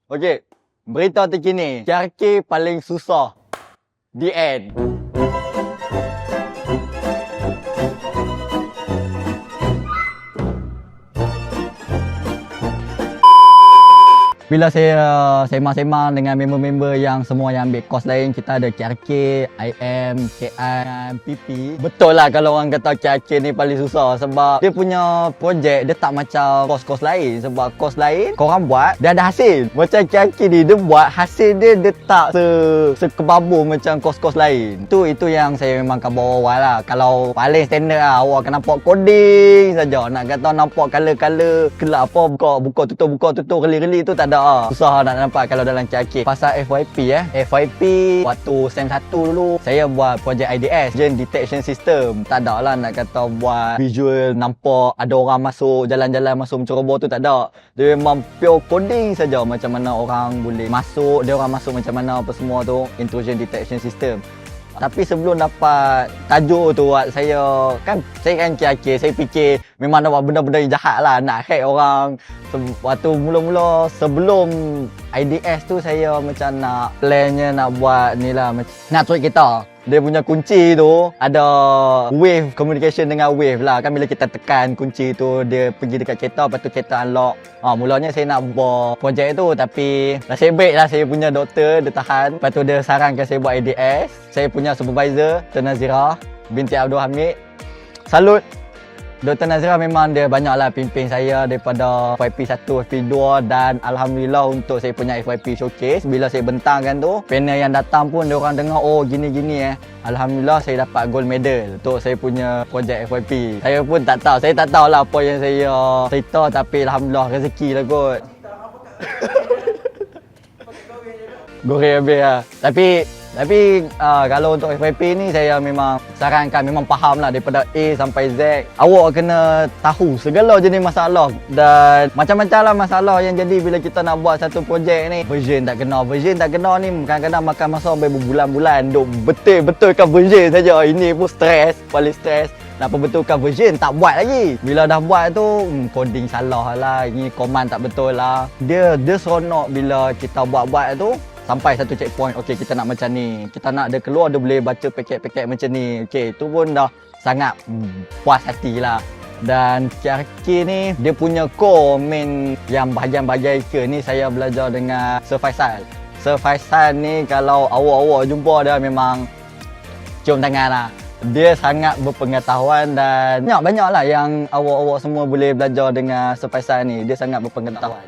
Okey, berita terkini. KRK paling susah. The end. Bila saya sembang-sembang dengan member-member yang semua yang ambil course lain, kita ada KRK, IM, KI, PP. Betul lah kalau orang kata KRK ni paling susah sebab dia punya projek dia tak macam course-course lain. Sebab course lain korang buat, dia ada hasil. Macam KRK ni dia buat hasil dia tak sekebabur macam course-course lain. Itu yang saya memang kabar awal lah. Kalau paling standard lah, awak akan nampak coding saja. Nak kata nampak color-color kelab apa, buka tutup reli-reli tu tak ada. Susah nak nampak kalau dalam KRK. Pasal FYP FYP waktu SEM 1 dulu saya buat projek IDS, Agent Detection System. Tak ada lah nak kata buat visual nampak ada orang masuk jalan-jalan masuk menceroboh tu, tak ada. Dia memang pure coding saja, macam mana orang boleh masuk, dia orang masuk macam mana apa semua tu, Intrusion Detection System. Tapi sebelum dapat tajuk tu, saya kan KRK, saya fikir memang nak buat benda-benda yang jahat lah, nak hack orang. Waktu mula-mula sebelum IDS tu saya macam nak plannya nak buat ni lah, nak tweak kita. Dia punya kunci tu ada wave, communication dengan wave lah kan. Bila kita tekan kunci tu, dia pergi dekat kereta, lepas tu kereta unlock. Mulanya saya nak buat projek tu, tapi nasib baik lah saya punya doktor, dia tahan. Lepas tu dia sarankan saya buat IDS. Saya punya supervisor, Dr. Nazira binti Abdul Hamid. Salut! Dr. Nazira memang dia banyaklah pimpin saya daripada FYP 1, FYP 2 dan Alhamdulillah untuk saya punya FYP showcase. Bila saya bentangkan tu, panel yang datang pun dia orang dengar, oh gini-gini Alhamdulillah saya dapat gold medal untuk saya punya projek FYP. Saya pun tak tahu, saya tak tahulah apa yang saya cerita, tapi Alhamdulillah rezeki lah kot. Goreng habis lah. Tapi kalau untuk FYP ni saya memang sarankan, memang faham lah daripada A sampai Z. Awak kena tahu segala jenis masalah dan macam-macam lah masalah yang jadi bila kita nak buat satu projek ni. Version tak kena ni kadang-kadang makan masa berbulan-bulan duk betul-betulkan version saja. Ini pun stres, paling stres. Nak perbetulkan version, tak buat lagi. Bila dah buat tu, coding salah lah, ini command tak betul lah. Dia seronok bila kita buat-buat tu sampai satu checkpoint. Okey, kita nak macam ni, kita nak dia keluar, dia boleh baca paket-paket macam ni. Okey, tu pun dah sangat puas hati lah. Dan KRK ni dia punya core main yang bahagian-bahagian ke ni saya belajar dengan Sir Faisal. Sir Faisal ni kalau awak-awak jumpa dia memang cium tangan lah. Dia sangat berpengetahuan dan banyak lah yang awak-awak semua boleh belajar dengan Sir Faisal ni. Dia sangat berpengetahuan.